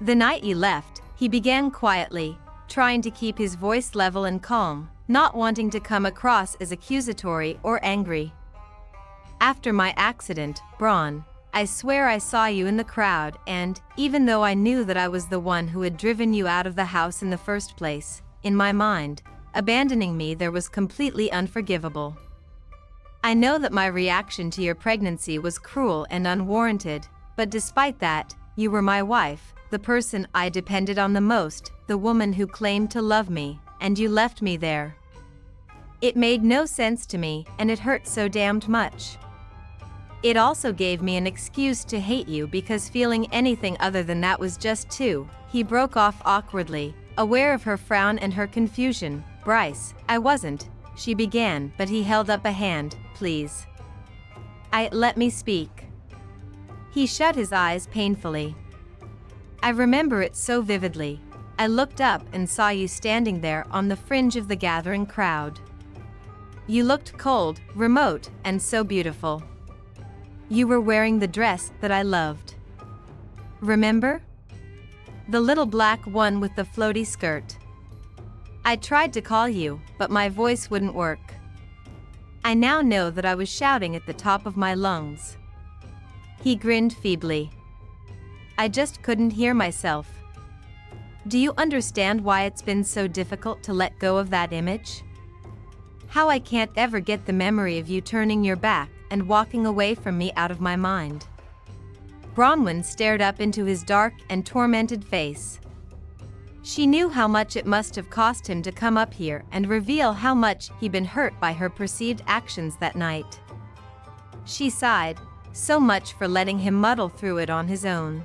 The night you left, he began quietly, trying to keep his voice level and calm, not wanting to come across as accusatory or angry. After my accident, Braun, I swear I saw you in the crowd and, even though I knew that I was the one who had driven you out of the house in the first place, in my mind, abandoning me there was completely unforgivable. I know that my reaction to your pregnancy was cruel and unwarranted, but despite that, you were my wife, the person I depended on the most, the woman who claimed to love me, and you left me there. It made no sense to me, and it hurt so damned much. It also gave me an excuse to hate you because feeling anything other than that was just too. He broke off awkwardly, aware of her frown and her confusion. Bryce, I wasn't, she began, but he held up a hand. Please. Let me speak. He shut his eyes painfully. I remember it so vividly. I looked up and saw you standing there on the fringe of the gathering crowd. You looked cold, remote, and so beautiful. You were wearing the dress that I loved. Remember? The little black one with the floaty skirt. I tried to call you, but my voice wouldn't work. I now know that I was shouting at the top of my lungs. He grinned feebly. I just couldn't hear myself. Do you understand why it's been so difficult to let go of that image? How I can't ever get the memory of you turning your back and walking away from me out of my mind. Bronwyn stared up into his dark and tormented face. She knew how much it must have cost him to come up here and reveal how much he'd been hurt by her perceived actions that night. She sighed, so much for letting him muddle through it on his own.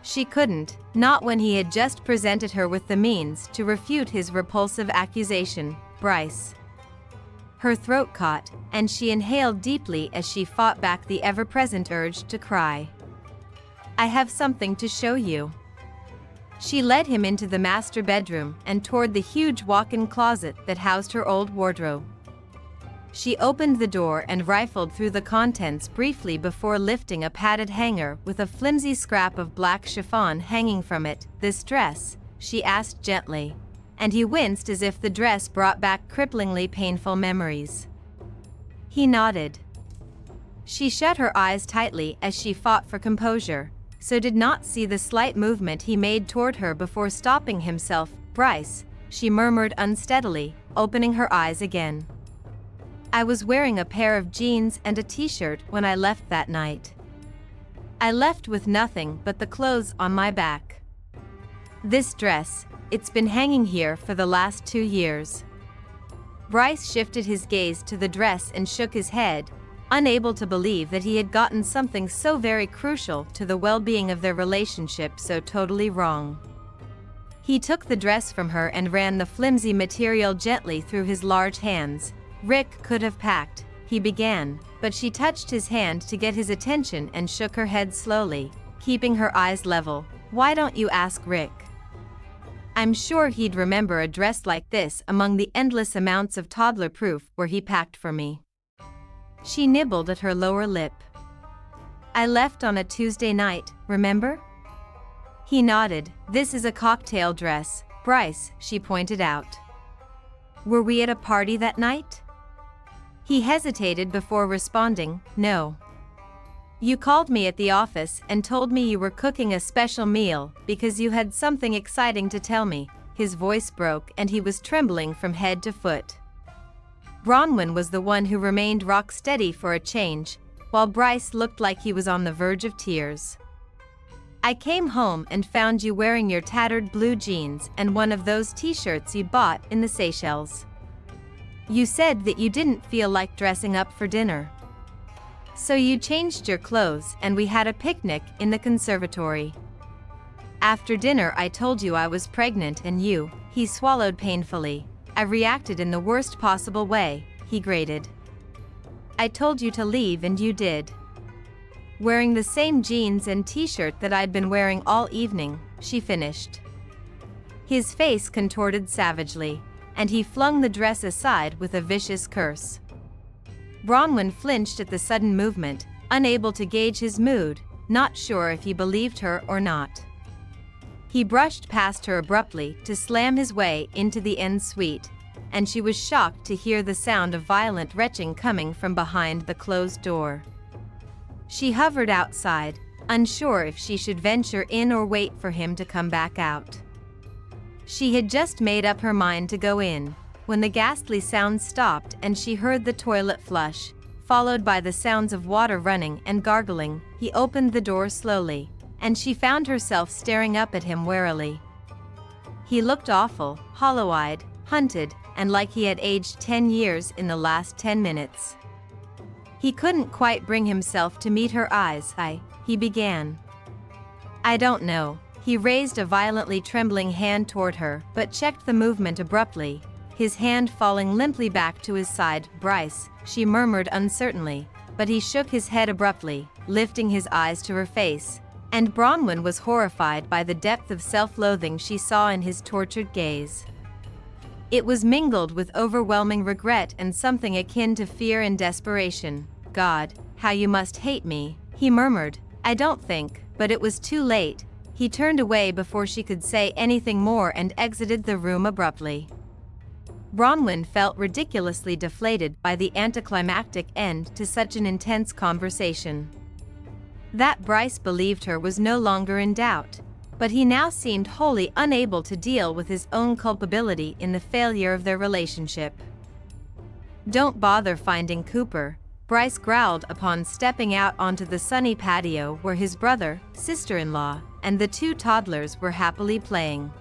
She couldn't, not when he had just presented her with the means to refute his repulsive accusation. Bryce. Her throat caught, and she inhaled deeply as she fought back the ever-present urge to cry. I have something to show you. She led him into the master bedroom and toward the huge walk-in closet that housed her old wardrobe. She opened the door and rifled through the contents briefly before lifting a padded hanger with a flimsy scrap of black chiffon hanging from it. This dress, she asked gently, and he winced as if the dress brought back cripplingly painful memories. He nodded. She shut her eyes tightly as she fought for composure, so did not see the slight movement he made toward her before stopping himself. Bryce, she murmured unsteadily, opening her eyes again. I was wearing a pair of jeans and a t-shirt when I left that night. I left with nothing but the clothes on my back. This dress, it's been hanging here for the last 2 years. Bryce shifted his gaze to the dress and shook his head, unable to believe that he had gotten something so very crucial to the well-being of their relationship so totally wrong. He took the dress from her and ran the flimsy material gently through his large hands. Rick could have packed, he began, but she touched his hand to get his attention and shook her head slowly, keeping her eyes level. Why don't you ask Rick? I'm sure he'd remember a dress like this among the endless amounts of toddler proof where he packed for me. She nibbled at her lower lip. I left on a Tuesday night, remember? He nodded. This is a cocktail dress, Bryce, she pointed out. Were we at a party that night? He hesitated before responding, no. You called me at the office and told me you were cooking a special meal because you had something exciting to tell me. His voice broke and he was trembling from head to foot. Bronwyn was the one who remained rock steady for a change, while Bryce looked like he was on the verge of tears. I came home and found you wearing your tattered blue jeans and one of those t-shirts you bought in the Seychelles. You said that you didn't feel like dressing up for dinner. So you changed your clothes and we had a picnic in the conservatory. After dinner I told you I was pregnant and you, he swallowed painfully. I reacted in the worst possible way, he grated. I told you to leave and you did. Wearing the same jeans and t-shirt that I'd been wearing all evening, she finished. His face contorted savagely, and he flung the dress aside with a vicious curse. Bronwyn flinched at the sudden movement, unable to gauge his mood, not sure if he believed her or not. He brushed past her abruptly to slam his way into the end suite, and she was shocked to hear the sound of violent retching coming from behind the closed door. She hovered outside, unsure if she should venture in or wait for him to come back out. She had just made up her mind to go in, when the ghastly sounds stopped and she heard the toilet flush, followed by the sounds of water running and gargling. He opened the door slowly, and she found herself staring up at him warily. He looked awful, hollow-eyed, hunted, and like he had aged 10 years in the last 10 minutes. He couldn't quite bring himself to meet her eyes. He began. I don't know. He raised a violently trembling hand toward her, but checked the movement abruptly, his hand falling limply back to his side. Bryce, she murmured uncertainly, but he shook his head abruptly, lifting his eyes to her face, and Bronwyn was horrified by the depth of self-loathing she saw in his tortured gaze. It was mingled with overwhelming regret and something akin to fear and desperation. God, how you must hate me, he murmured. I don't think, but it was too late. He turned away before she could say anything more and exited the room abruptly. Bronwyn felt ridiculously deflated by the anticlimactic end to such an intense conversation. That Bryce believed her was no longer in doubt, but he now seemed wholly unable to deal with his own culpability in the failure of their relationship. Don't bother finding Cooper, Bryce growled upon stepping out onto the sunny patio where his brother, sister-in-law, and the two toddlers were happily playing.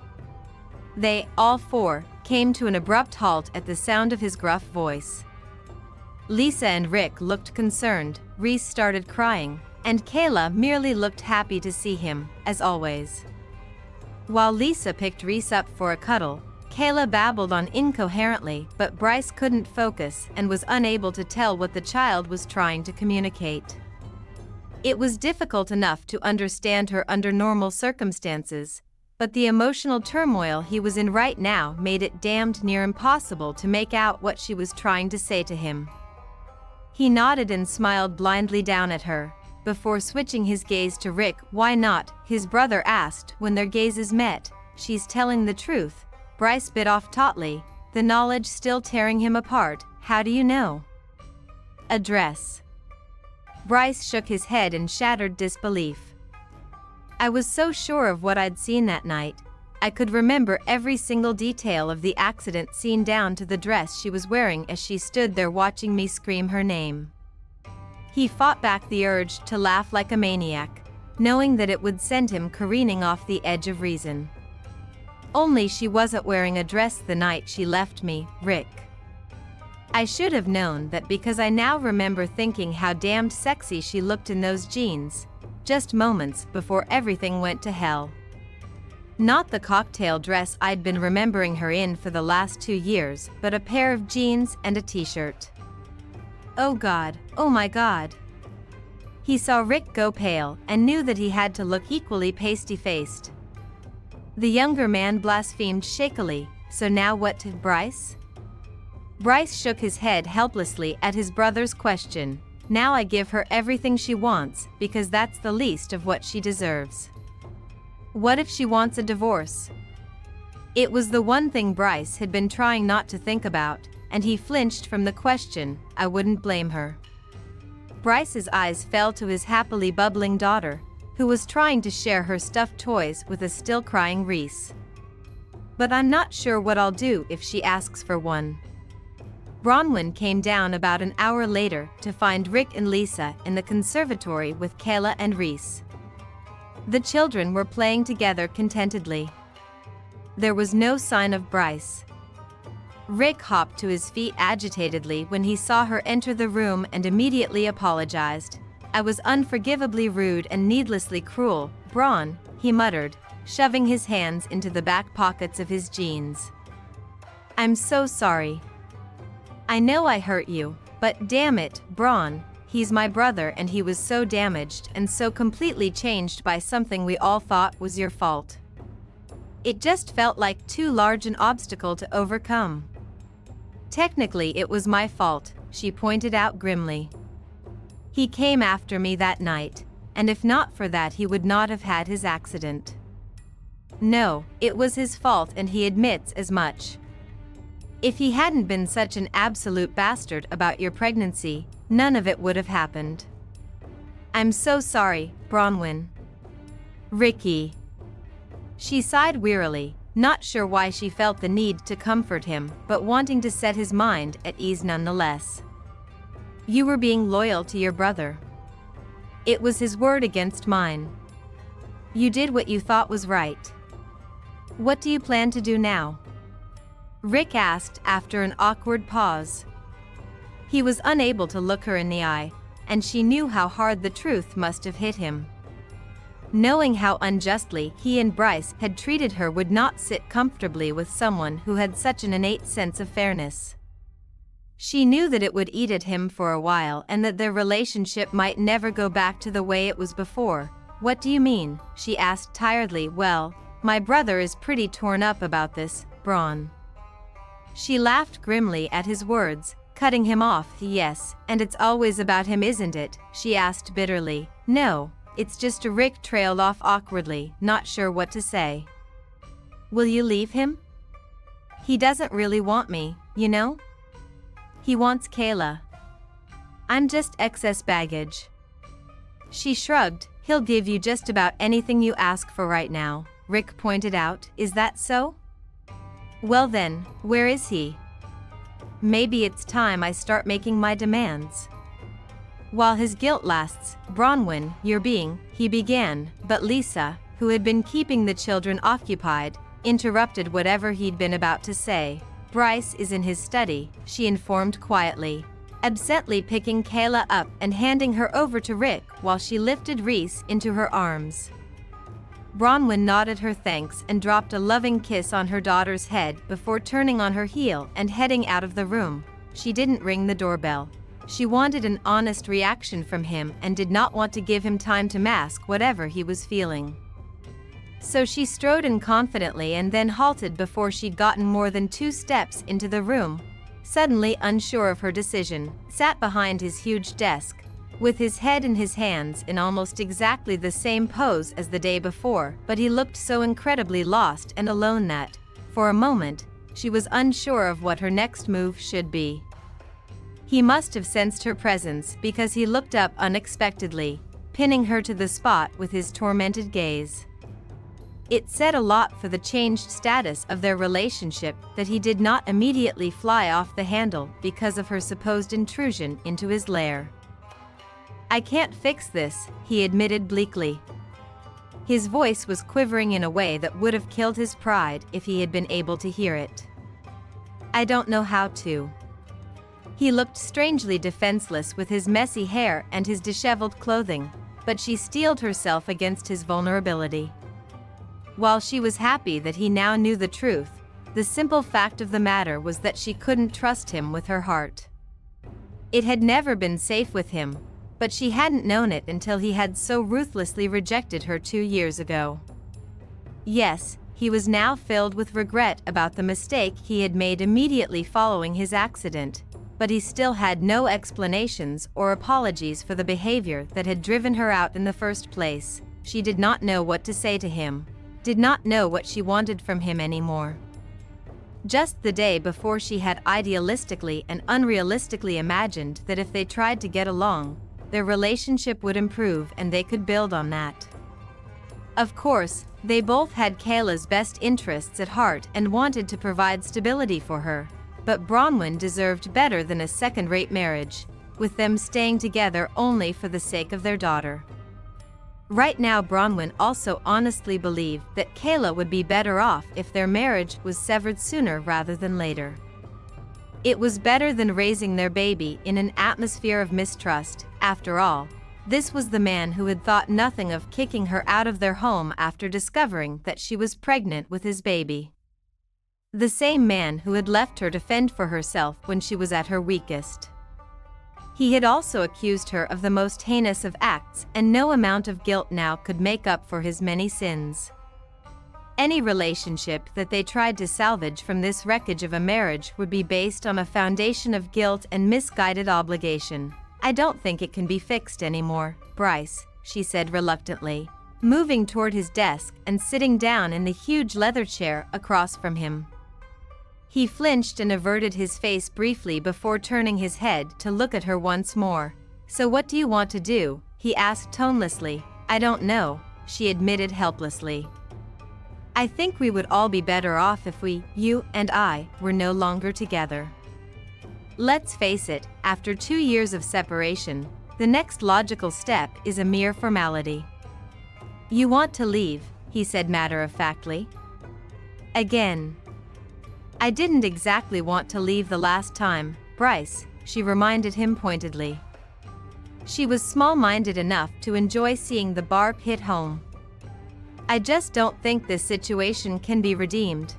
They, all four, came to an abrupt halt at the sound of his gruff voice. Lisa and Rick looked concerned, Reese started crying, and Kayla merely looked happy to see him, as always. While Lisa picked Reese up for a cuddle, Kayla babbled on incoherently, but Bryce couldn't focus and was unable to tell what the child was trying to communicate. It was difficult enough to understand her under normal circumstances, but the emotional turmoil he was in right now made it damned near impossible to make out what she was trying to say to him. He nodded and smiled blindly down at her, before switching his gaze to Rick. Why not? His brother asked when their gazes met. She's telling the truth, Bryce bit off tautly, the knowledge still tearing him apart. How do you know? Address. Bryce shook his head in shattered disbelief. I was so sure of what I'd seen that night. I could remember every single detail of the accident scene down to the dress she was wearing as she stood there watching me scream her name. He fought back the urge to laugh like a maniac, knowing that it would send him careening off the edge of reason. Only she wasn't wearing a dress the night she left me, Rick. I should have known that because I now remember thinking how damned sexy she looked in those jeans, just moments before everything went to hell. Not the cocktail dress I'd been remembering her in for the last 2 years, but a pair of jeans and a t-shirt. Oh God, oh my God. He saw Rick go pale and knew that he had to look equally pasty-faced. The younger man blasphemed shakily, so now what to Bryce? Bryce shook his head helplessly at his brother's question. Now I give her everything she wants, because that's the least of what she deserves. What if she wants a divorce? It was the one thing Bryce had been trying not to think about, and he flinched from the question. I wouldn't blame her. Bryce's eyes fell to his happily bubbling daughter, who was trying to share her stuffed toys with a still crying Reese. But I'm not sure what I'll do if she asks for one. Bronwyn came down about an hour later to find Rick and Lisa in the conservatory with Kayla and Reese. The children were playing together contentedly. There was no sign of Bryce. Rick hopped to his feet agitatedly when he saw her enter the room and immediately apologized. I was unforgivably rude and needlessly cruel, Bron, he muttered, shoving his hands into the back pockets of his jeans. I'm so sorry. I know I hurt you, but damn it, Bron, he's my brother and he was so damaged and so completely changed by something we all thought was your fault. It just felt like too large an obstacle to overcome. Technically it was my fault, she pointed out grimly. He came after me that night, and if not for that he would not have had his accident. No, it was his fault and he admits as much. If he hadn't been such an absolute bastard about your pregnancy, none of it would have happened. I'm so sorry, Bronwyn. Ricky. She sighed wearily, not sure why she felt the need to comfort him, but wanting to set his mind at ease nonetheless. You were being loyal to your brother. It was his word against mine. You did what you thought was right. What do you plan to do now? Rick asked after an awkward pause. He was unable to look her in the eye, and she knew how hard the truth must have hit him. Knowing how unjustly he and Bryce had treated her would not sit comfortably with someone who had such an innate sense of fairness. She knew that it would eat at him for a while and that their relationship might never go back to the way it was before. What do you mean? She asked tiredly. Well, my brother is pretty torn up about this, Braun. She laughed grimly at his words, cutting him off. Yes, and it's always about him, isn't it? She asked bitterly. No, it's just. Rick trailed off awkwardly, not sure what to say. Will you leave him? He doesn't really want me, you know? He wants Kayla. I'm just excess baggage. She shrugged. He'll give you just about anything you ask for right now, Rick pointed out. Is that so? Well then, where is he? Maybe it's time I start making my demands. While his guilt lasts, Bronwyn, he began, but Lisa, who had been keeping the children occupied, interrupted whatever he'd been about to say. Bryce is in his study, she informed quietly, absently picking Kayla up and handing her over to Rick while she lifted Reese into her arms. Bronwyn nodded her thanks and dropped a loving kiss on her daughter's head before turning on her heel and heading out of the room. She didn't ring the doorbell. She wanted an honest reaction from him and did not want to give him time to mask whatever he was feeling. So she strode in confidently and then halted before she'd gotten more than 2 steps into the room. Suddenly unsure of her decision, sat behind his huge desk, with his head in his hands in almost exactly the same pose as the day before, but he looked so incredibly lost and alone that, for a moment, she was unsure of what her next move should be. He must have sensed her presence because he looked up unexpectedly, pinning her to the spot with his tormented gaze. It said a lot for the changed status of their relationship that he did not immediately fly off the handle because of her supposed intrusion into his lair. I can't fix this, he admitted bleakly. His voice was quivering in a way that would have killed his pride if he had been able to hear it. I don't know how to. He looked strangely defenseless with his messy hair and his disheveled clothing, but she steeled herself against his vulnerability. While she was happy that he now knew the truth, the simple fact of the matter was that she couldn't trust him with her heart. It had never been safe with him, but she hadn't known it until he had so ruthlessly rejected her 2 years ago. Yes, he was now filled with regret about the mistake he had made immediately following his accident, but he still had no explanations or apologies for the behavior that had driven her out in the first place. She did not know what to say to him, did not know what she wanted from him anymore. Just the day before she had idealistically and unrealistically imagined that if they tried to get along, their relationship would improve and they could build on that. Of course, they both had Kayla's best interests at heart and wanted to provide stability for her, but Bronwyn deserved better than a second-rate marriage, with them staying together only for the sake of their daughter. Right now Bronwyn also honestly believed that Kayla would be better off if their marriage was severed sooner rather than later. It was better than raising their baby in an atmosphere of mistrust. After all, this was the man who had thought nothing of kicking her out of their home after discovering that she was pregnant with his baby. The same man who had left her to fend for herself when she was at her weakest. He had also accused her of the most heinous of acts, and no amount of guilt now could make up for his many sins. Any relationship that they tried to salvage from this wreckage of a marriage would be based on a foundation of guilt and misguided obligation. I don't think it can be fixed anymore, Bryce, she said reluctantly. moving toward his desk and sitting down in the huge leather chair across from him. He flinched and averted his face briefly before turning his head to look at her once more. "So what do you want to do?" he asked tonelessly. "I don't know," she admitted helplessly. "I think we would all be better off if you and I, were no longer together. Let's face it, after 2 years of separation, the next logical step is a mere formality." "You want to leave," he said matter-of-factly. "Again." "I didn't exactly want to leave the last time, Bryce," she reminded him pointedly. She was small-minded enough to enjoy seeing the barb hit home. "I just don't think this situation can be redeemed.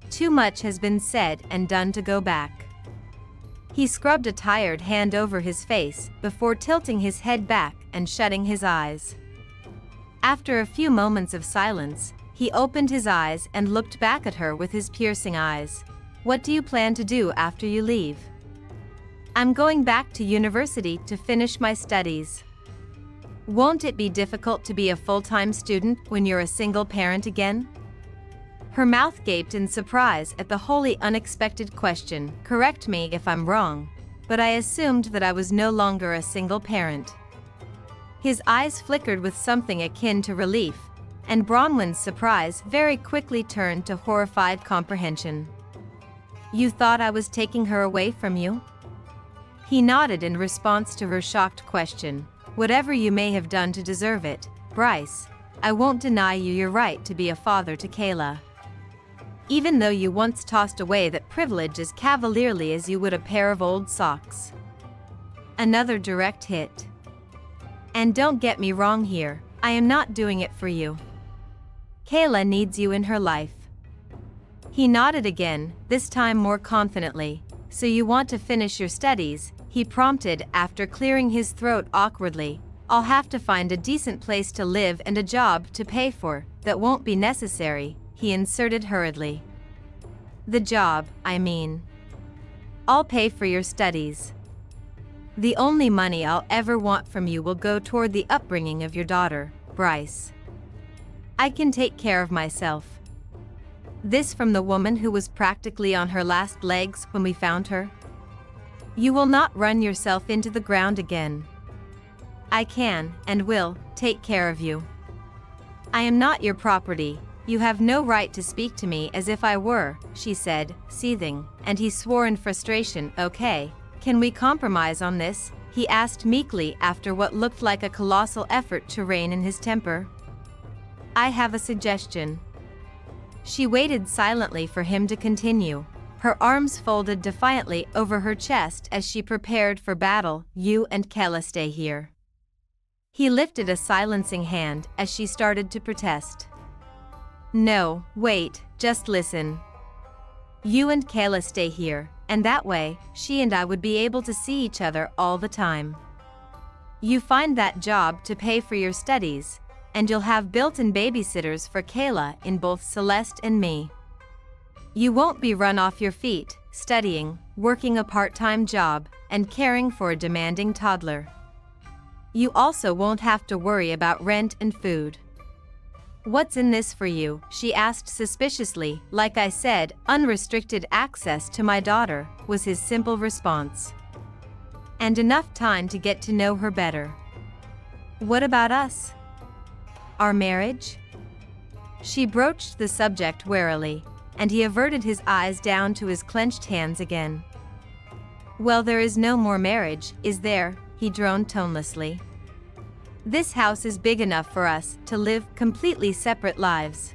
Too much has been said and done to go back." He scrubbed a tired hand over his face before tilting his head back and shutting his eyes. After a few moments of silence, he opened his eyes and looked back at her with his piercing eyes. "What do you plan to do after you leave?" "I'm going back to university to finish my studies." "Won't it be difficult to be a full-time student when you're a single parent again?" Her mouth gaped in surprise at the wholly unexpected question. "Correct me if I'm wrong, but I assumed that I was no longer a single parent." His eyes flickered with something akin to relief, and Bronwyn's surprise very quickly turned to horrified comprehension. "You thought I was taking her away from you?" He nodded in response to her shocked question. "Whatever you may have done to deserve it, Bryce, I won't deny you your right to be a father to Kayla. Even though you once tossed away that privilege as cavalierly as you would a pair of old socks." Another direct hit. "And don't get me wrong here, I am not doing it for you. Kayla needs you in her life." He nodded again, this time more confidently. "So you want to finish your studies?" he prompted after clearing his throat awkwardly. "I'll have to find a decent place to live and a job to pay for." "That won't be necessary," he inserted hurriedly. "The job, I mean. I'll pay for your studies. The only money I'll ever want from you will go toward the upbringing of your daughter, Bryce. I can take care of myself." This from the woman who was practically on her last legs when we found her. "You will not run yourself into the ground again. I can, and will, take care of you. I am not your property. You have no right to speak to me as if I were," she said, seething, and he swore in frustration. "Okay, can we compromise on this?" he asked meekly after what looked like a colossal effort to rein in his temper. "I have a suggestion." She waited silently for him to continue, her arms folded defiantly over her chest as she prepared for battle. "You and Kayla stay here." He lifted a silencing hand as she started to protest. "No, wait, just listen. You and Kayla stay here, and that way, she and I would be able to see each other all the time. You find that job to pay for your studies, and you'll have built-in babysitters for Kayla in both Celeste and me. You won't be run off your feet, studying, working a part-time job, and caring for a demanding toddler. You also won't have to worry about rent and food." "What's in this for you?" she asked suspiciously. "Like I said, unrestricted access to my daughter," was his simple response. "And enough time to get to know her better." "What about us? Our marriage?" She broached the subject warily, and he averted his eyes down to his clenched hands again. "Well, there is no more marriage, is there?" he droned tonelessly. "This house is big enough for us to live completely separate lives.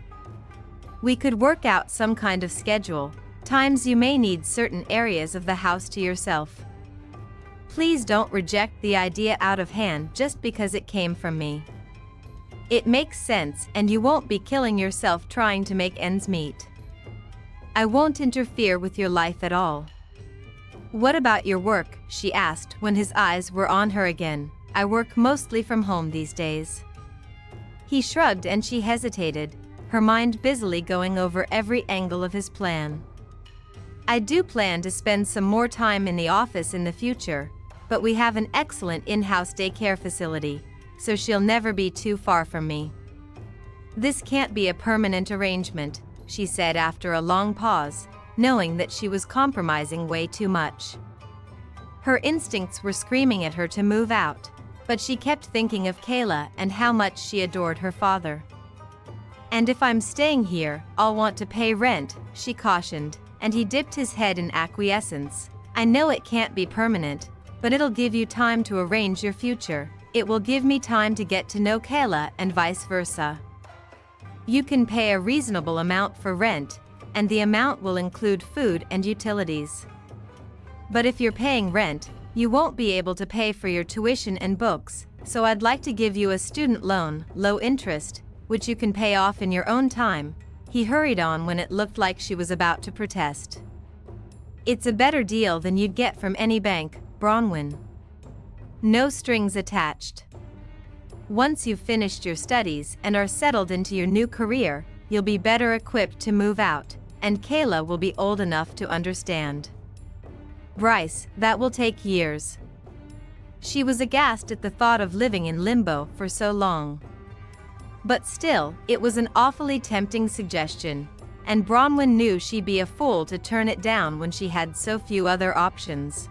We could work out some kind of schedule. Times you may need certain areas of the house to yourself. Please don't reject the idea out of hand just because it came from me. It makes sense and you won't be killing yourself trying to make ends meet. I won't interfere with your life at all." "What about your work?" she asked when his eyes were on her again. "I work mostly from home these days." He shrugged and she hesitated, her mind busily going over every angle of his plan. "I do plan to spend some more time in the office in the future, but we have an excellent in-house daycare facility. so she'll never be too far from me. This can't be a permanent arrangement, she said after a long pause, knowing that she was compromising way too much. Her instincts were screaming at her to move out, but she kept thinking of Kayla and how much she adored her father. And if I'm staying here, I'll want to pay rent, she cautioned, and he dipped his head in acquiescence. I know it can't be permanent, but it'll give you time to arrange your future. It will give me time to get to know Kayla and vice versa. You can pay a reasonable amount for rent, and the amount will include food and utilities. But if you're paying rent, you won't be able to pay for your tuition and books, so I'd like to give you a student loan, low interest, which you can pay off in your own time. He hurried on when it looked like she was about to protest. It's a better deal than you'd get from any bank, Bronwyn. No strings attached. Once you've finished your studies and are settled into your new career, you'll be better equipped to move out, and Kayla will be old enough to understand. Bryce, that will take years. She was aghast at the thought of living in limbo for so long. But still, it was an awfully tempting suggestion, and Bronwyn knew she'd be a fool to turn it down when she had so few other options.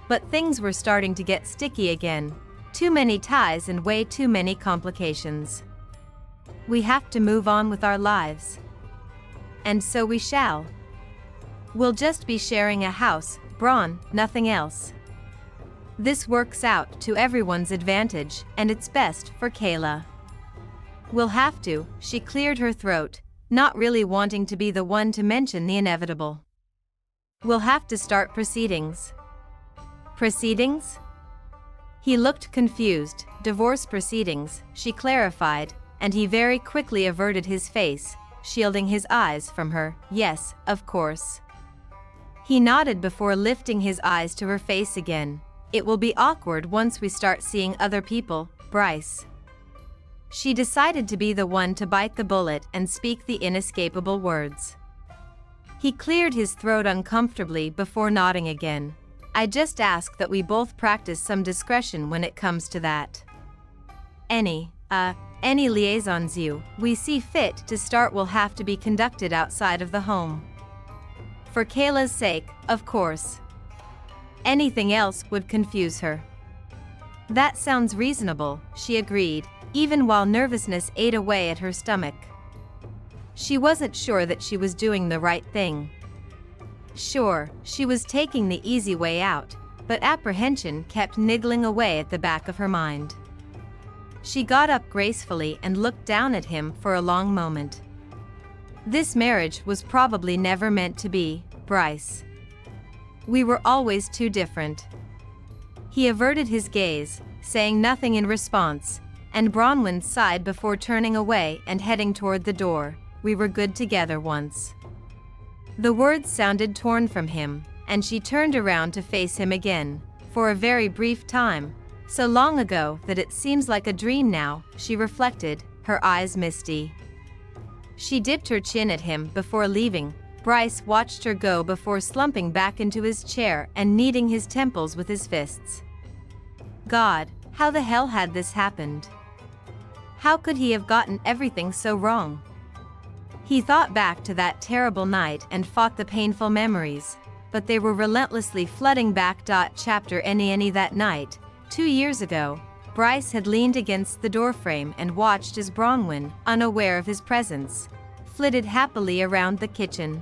But things were starting to get sticky again. Too many ties and way too many complications. We have to move on with our lives. And so we shall. We'll just be sharing a house, Bron, nothing else. This works out to everyone's advantage, and it's best for Kayla. We'll have to, she cleared her throat, not really wanting to be the one to mention the inevitable. We'll have to start proceedings. Proceedings? He looked confused. Divorce proceedings, she clarified, and he very quickly averted his face, shielding his eyes from her. Yes, of course. He nodded before lifting his eyes to her face again. It will be awkward once we start seeing other people, Bryce. She decided to be the one to bite the bullet and speak the inescapable words. He cleared his throat uncomfortably before nodding again. I just ask that we both practice some discretion when it comes to that. Any liaisons we see fit to start will have to be conducted outside of the home. For Kayla's sake, of course. Anything else would confuse her. That sounds reasonable, she agreed, even while nervousness ate away at her stomach. She wasn't sure that she was doing the right thing. Sure, she was taking the easy way out, but apprehension kept niggling away at the back of her mind. She got up gracefully and looked down at him for a long moment. This marriage was probably never meant to be, Bryce. We were always too different. He averted his gaze, saying nothing in response, and Bronwyn sighed before turning away and heading toward the door. We were good together once. The words sounded torn from him, and she turned around to face him again, for a very brief time, so long ago that it seems like a dream now, she reflected, her eyes misty. She dipped her chin at him before leaving. Bryce watched her go before slumping back into his chair and kneading his temples with his fists. God, how the hell had this happened? How could he have gotten everything so wrong? He thought back to that terrible night and fought the painful memories, but they were relentlessly flooding back. Chapter any that night, 2 years ago, Bryce had leaned against the doorframe and watched as Bronwyn, unaware of his presence, flitted happily around the kitchen.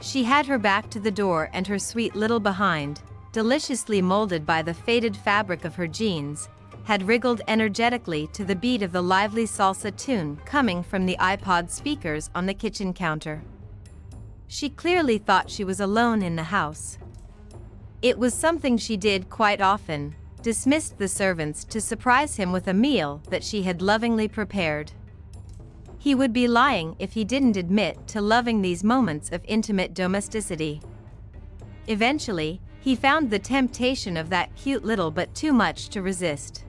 She had her back to the door and her sweet little behind, deliciously molded by the faded fabric of her jeans, had wriggled energetically to the beat of the lively salsa tune coming from the iPod speakers on the kitchen counter. She clearly thought she was alone in the house. It was something she did quite often, dismissed the servants to surprise him with a meal that she had lovingly prepared. He would be lying if he didn't admit to loving these moments of intimate domesticity. Eventually, he found the temptation of that cute little but too much to resist.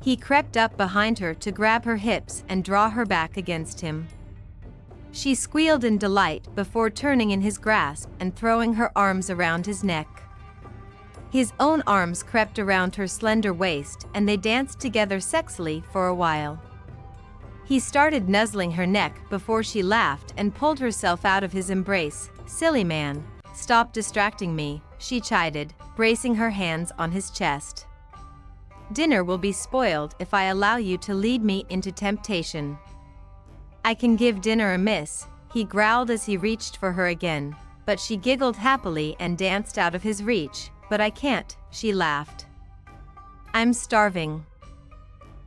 He crept up behind her to grab her hips and draw her back against him. She squealed in delight before turning in his grasp and throwing her arms around his neck. His own arms crept around her slender waist and they danced together sexily for a while. He started nuzzling her neck before she laughed and pulled herself out of his embrace. "Silly man, stop distracting me," she chided, bracing her hands on his chest. "Dinner will be spoiled if I allow you to lead me into temptation." "I can give dinner a miss," he growled as he reached for her again, but she giggled happily and danced out of his reach. "But I can't," she laughed. "I'm starving."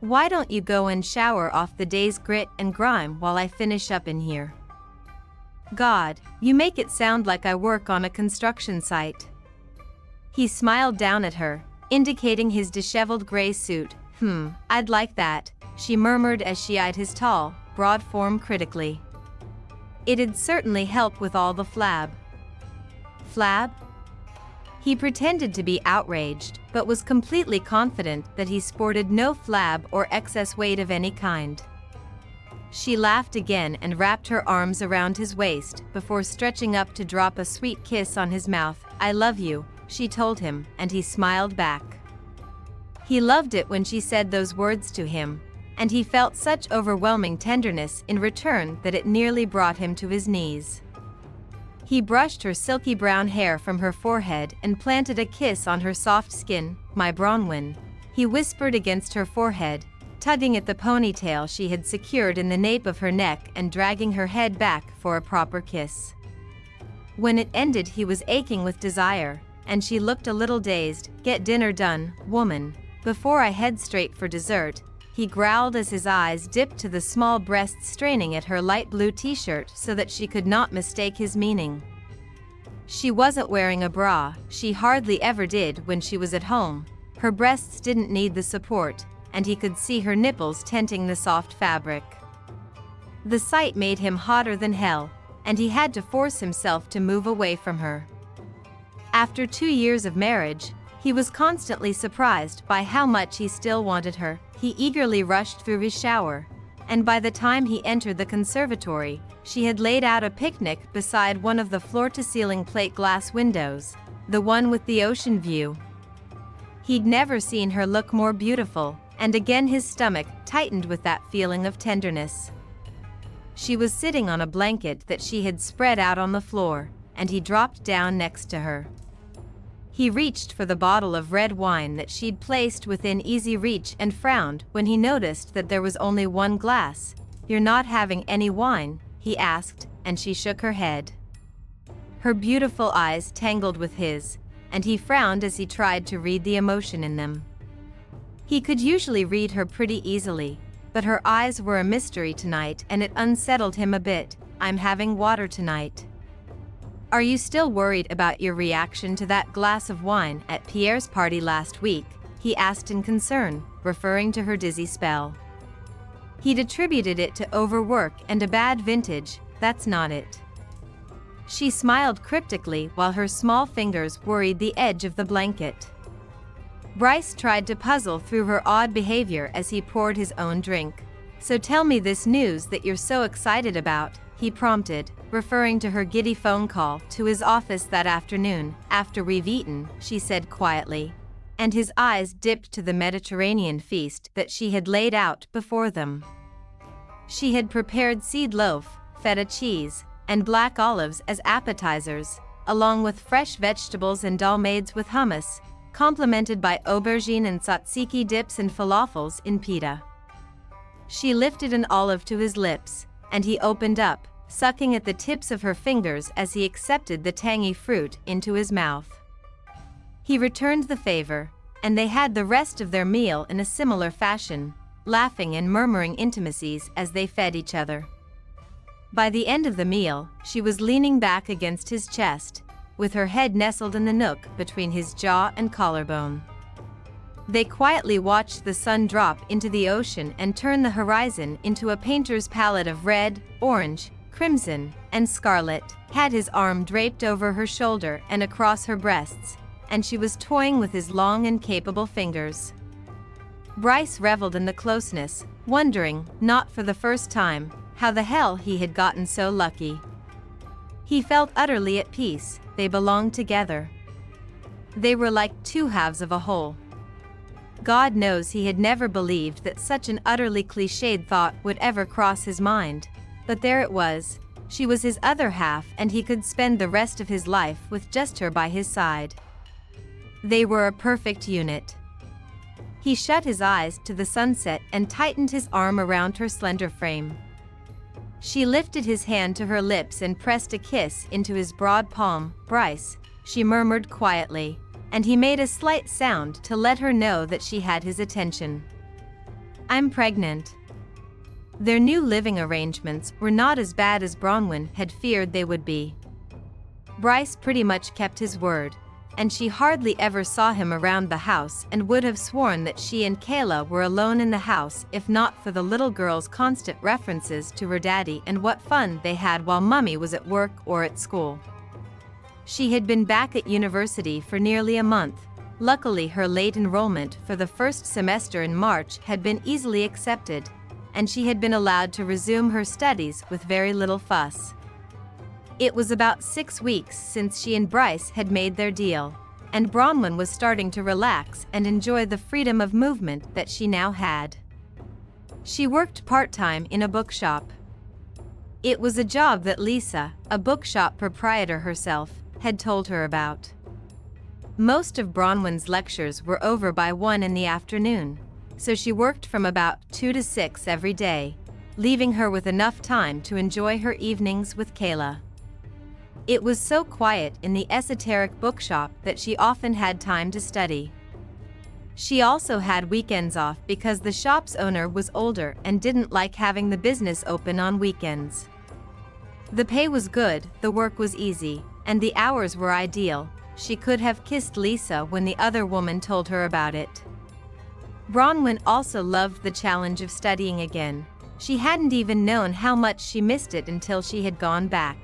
"Why don't you go and shower off the day's grit and grime while I finish up in here?" "God, you make it sound like I work on a construction site." He smiled down at her, indicating his disheveled gray suit. I'd like that," she murmured as she eyed his tall, broad form critically. "It'd certainly help with all the flab." "Flab?" He pretended to be outraged, but was completely confident that he sported no flab or excess weight of any kind. She laughed again and wrapped her arms around his waist before stretching up to drop a sweet kiss on his mouth. "I love you," she told him, and he smiled back. He loved it when she said those words to him, and he felt such overwhelming tenderness in return that it nearly brought him to his knees. He brushed her silky brown hair from her forehead and planted a kiss on her soft skin. "My Bronwyn," he whispered against her forehead, tugging at the ponytail she had secured in the nape of her neck and dragging her head back for a proper kiss. When it ended, he was aching with desire, and she looked a little dazed. "Get dinner done, woman, before I head straight for dessert," he growled as his eyes dipped to the small breasts straining at her light blue t-shirt so that she could not mistake his meaning. She wasn't wearing a bra, she hardly ever did when she was at home. Her breasts didn't need the support, and he could see her nipples tenting the soft fabric. The sight made him hotter than hell, and he had to force himself to move away from her. After 2 years of marriage, he was constantly surprised by how much he still wanted her. He eagerly rushed through his shower, and by the time he entered the conservatory, she had laid out a picnic beside one of the floor-to-ceiling plate glass windows, the one with the ocean view. He'd never seen her look more beautiful, and again his stomach tightened with that feeling of tenderness. She was sitting on a blanket that she had spread out on the floor, and he dropped down next to her. He reached for the bottle of red wine that she'd placed within easy reach and frowned when he noticed that there was only one glass. "You're not having any wine?" he asked, and she shook her head. Her beautiful eyes tangled with his, and he frowned as he tried to read the emotion in them. He could usually read her pretty easily, but her eyes were a mystery tonight and it unsettled him a bit. "I'm having water tonight." "Are you still worried about your reaction to that glass of wine at Pierre's party last week?" he asked in concern, referring to her dizzy spell. He'd attributed it to overwork and a bad vintage. "That's not it." She smiled cryptically while her small fingers worried the edge of the blanket. Bryce tried to puzzle through her odd behavior as he poured his own drink. "So tell me this news that you're so excited about," he prompted, referring to her giddy phone call to his office that afternoon. "After we've eaten," she said quietly, and his eyes dipped to the Mediterranean feast that she had laid out before them. She had prepared seed loaf, feta cheese, and black olives as appetizers, along with fresh vegetables and dolmades with hummus, complemented by aubergine and tzatziki dips and falafels in pita. She lifted an olive to his lips, and he opened up, sucking at the tips of her fingers as he accepted the tangy fruit into his mouth. He returned the favor, and they had the rest of their meal in a similar fashion, laughing and murmuring intimacies as they fed each other. By the end of the meal, she was leaning back against his chest, with her head nestled in the nook between his jaw and collarbone. They quietly watched the sun drop into the ocean and turn the horizon into a painter's palette of red, orange, crimson, and scarlet. Had his arm draped over her shoulder and across her breasts, and she was toying with his long and capable fingers. Bryce reveled in the closeness, wondering, not for the first time, how the hell he had gotten so lucky. He felt utterly at peace. They belonged together. They were like two halves of a whole. God knows he had never believed that such an utterly cliched thought would ever cross his mind, but there it was. She was his other half, and he could spend the rest of his life with just her by his side. They were a perfect unit. He shut his eyes to the sunset and tightened his arm around her slender frame. She lifted his hand to her lips and pressed a kiss into his broad palm. "Bryce," she murmured quietly, and he made a slight sound to let her know that she had his attention. "I'm pregnant." Their new living arrangements were not as bad as Bronwyn had feared they would be. Bryce pretty much kept his word, and she hardly ever saw him around the house and would have sworn that she and Kayla were alone in the house if not for the little girl's constant references to her daddy and what fun they had while Mummy was at work or at school. She had been back at university for nearly a month. Luckily, her late enrollment for the first semester in March had been easily accepted, and she had been allowed to resume her studies with very little fuss. It was about 6 weeks since she and Bryce had made their deal, and Bronwyn was starting to relax and enjoy the freedom of movement that she now had. She worked part-time in a bookshop. It was a job that Lisa, a bookshop proprietor herself, had told her about. Most of Bronwyn's lectures were over by 1 in the afternoon, so she worked from about 2 to 6 every day, leaving her with enough time to enjoy her evenings with Kayla. It was so quiet in the esoteric bookshop that she often had time to study. She also had weekends off because the shop's owner was older and didn't like having the business open on weekends. The pay was good, the work was easy, and the hours were ideal. She could have kissed Lisa when the other woman told her about it. Bronwyn also loved the challenge of studying again. She hadn't even known how much she missed it until she had gone back.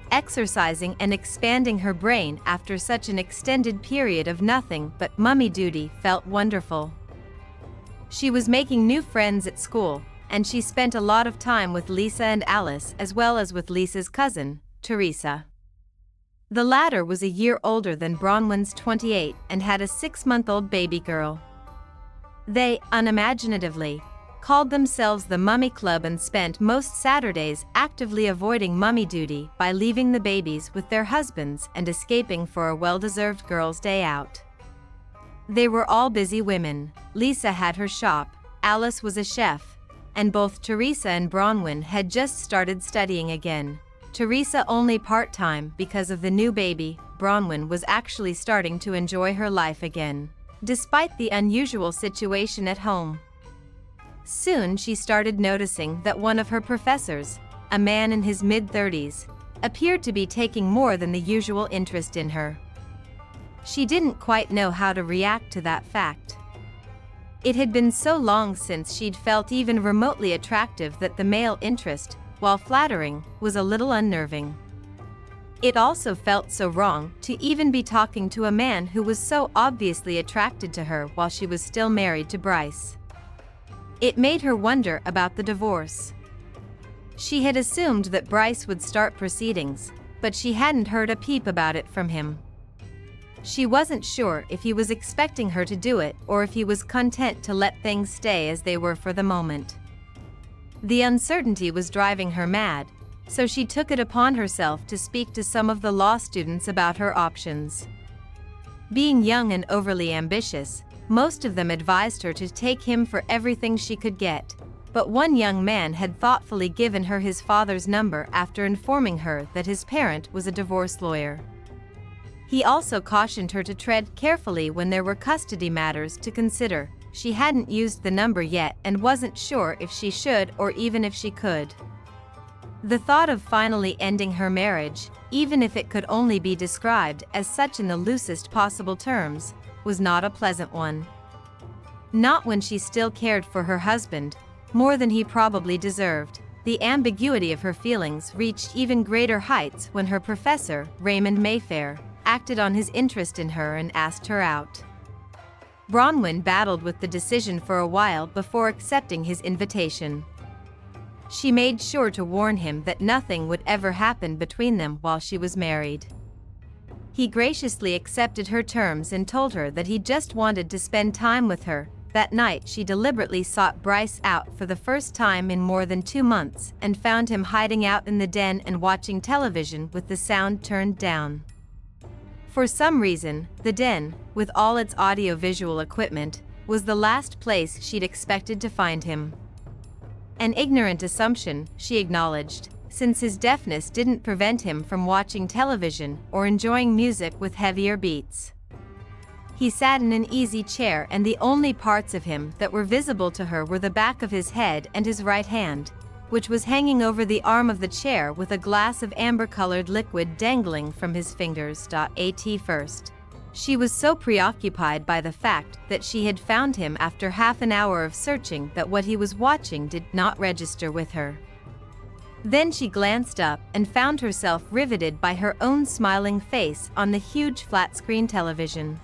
Exercising and expanding her brain after such an extended period of nothing but mummy duty felt wonderful. She was making new friends at school, and she spent a lot of time with Lisa and Alice as well as with Lisa's cousin, Teresa. The latter was a year older than Bronwyn's 28 and had a 6-month-old baby girl. They, unimaginatively, called themselves the Mummy Club and spent most Saturdays actively avoiding mummy duty by leaving the babies with their husbands and escaping for a well-deserved girls' day out. They were all busy women. Lisa had her shop, Alice was a chef, and both Teresa and Bronwyn had just started studying again. Teresa only part-time because of the new baby. Bronwyn was actually starting to enjoy her life again, despite the unusual situation at home. Soon she started noticing that one of her professors, a man in his mid-30s, appeared to be taking more than the usual interest in her. She didn't quite know how to react to that fact. It had been so long since she'd felt even remotely attractive that the male interest, while flattering, was a little unnerving. It also felt so wrong to even be talking to a man who was so obviously attracted to her while she was still married to Bryce. It made her wonder about the divorce. She had assumed that Bryce would start proceedings, but she hadn't heard a peep about it from him. She wasn't sure if he was expecting her to do it or if he was content to let things stay as they were for the moment. The uncertainty was driving her mad, so she took it upon herself to speak to some of the law students about her options. Being young and overly ambitious, most of them advised her to take him for everything she could get, but one young man had thoughtfully given her his father's number after informing her that his parent was a divorce lawyer. He also cautioned her to tread carefully when there were custody matters to consider. She hadn't used the number yet and wasn't sure if she should or even if she could. The thought of finally ending her marriage, even if it could only be described as such in the loosest possible terms, was not a pleasant one. Not when she still cared for her husband, more than he probably deserved. The ambiguity of her feelings reached even greater heights when her professor, Raymond Mayfair, acted on his interest in her and asked her out. Bronwyn battled with the decision for a while before accepting his invitation. She made sure to warn him that nothing would ever happen between them while she was married. He graciously accepted her terms and told her that he just wanted to spend time with her. That night she deliberately sought Bryce out for the first time in more than 2 months and found him hiding out in the den and watching television with the sound turned down. For some reason, the den, with all its audio-visual equipment, was the last place she'd expected to find him. An ignorant assumption, she acknowledged, since his deafness didn't prevent him from watching television or enjoying music with heavier beats. He sat in an easy chair and the only parts of him that were visible to her were the back of his head and his right hand, which was hanging over the arm of the chair with a glass of amber-colored liquid dangling from his fingers. At first, she was so preoccupied by the fact that she had found him after half an hour of searching that what he was watching did not register with her. Then she glanced up and found herself riveted by her own smiling face on the huge flat-screen television.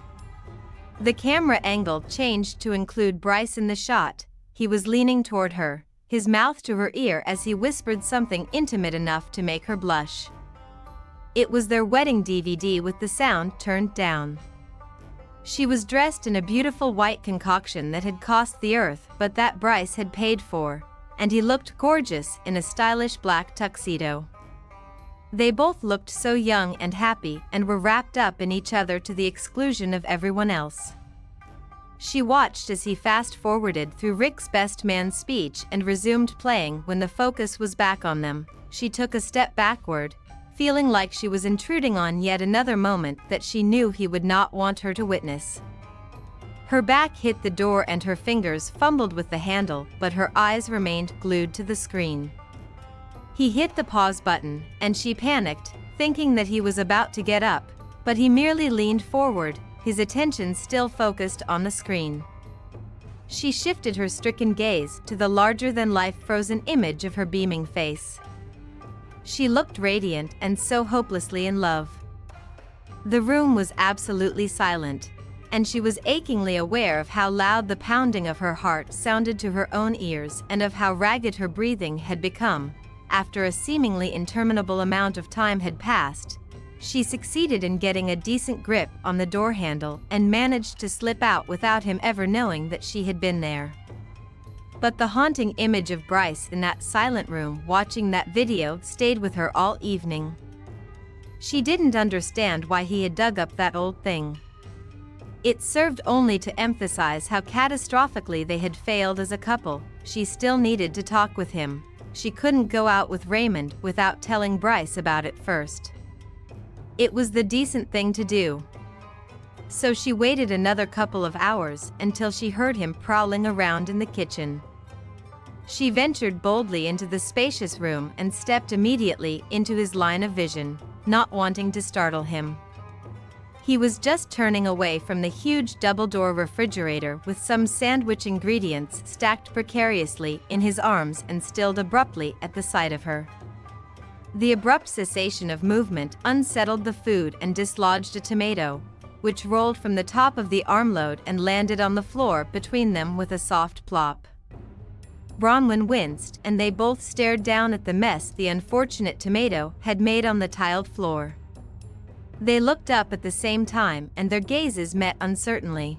The camera angle changed to include Bryce in the shot. He was leaning toward her, his mouth to her ear as he whispered something intimate enough to make her blush. It was their wedding DVD with the sound turned down. She was dressed in a beautiful white concoction that had cost the earth but that Bryce had paid for, and he looked gorgeous in a stylish black tuxedo. They both looked so young and happy and were wrapped up in each other to the exclusion of everyone else. She watched as he fast-forwarded through Rick's best man speech and resumed playing. When the focus was back on them, she took a step backward, feeling like she was intruding on yet another moment that she knew he would not want her to witness. Her back hit the door and her fingers fumbled with the handle, but her eyes remained glued to the screen. He hit the pause button, and she panicked, thinking that he was about to get up, but he merely leaned forward, his attention still focused on the screen. She shifted her stricken gaze to the larger-than-life frozen image of her beaming face. She looked radiant and so hopelessly in love. The room was absolutely silent, and she was achingly aware of how loud the pounding of her heart sounded to her own ears and of how ragged her breathing had become. After a seemingly interminable amount of time had passed, she succeeded in getting a decent grip on the door handle and managed to slip out without him ever knowing that she had been there. But the haunting image of Bryce in that silent room watching that video stayed with her all evening. She didn't understand why he had dug up that old thing. It served only to emphasize how catastrophically they had failed as a couple. She still needed to talk with him. She couldn't go out with Raymond without telling Bryce about it first. It was the decent thing to do. So she waited another couple of hours until she heard him prowling around in the kitchen. She ventured boldly into the spacious room and stepped immediately into his line of vision, not wanting to startle him. He was just turning away from the huge double-door refrigerator with some sandwich ingredients stacked precariously in his arms and stilled abruptly at the sight of her. The abrupt cessation of movement unsettled the food and dislodged a tomato, which rolled from the top of the armload and landed on the floor between them with a soft plop. Bronwyn winced and they both stared down at the mess the unfortunate tomato had made on the tiled floor. They looked up at the same time and their gazes met uncertainly.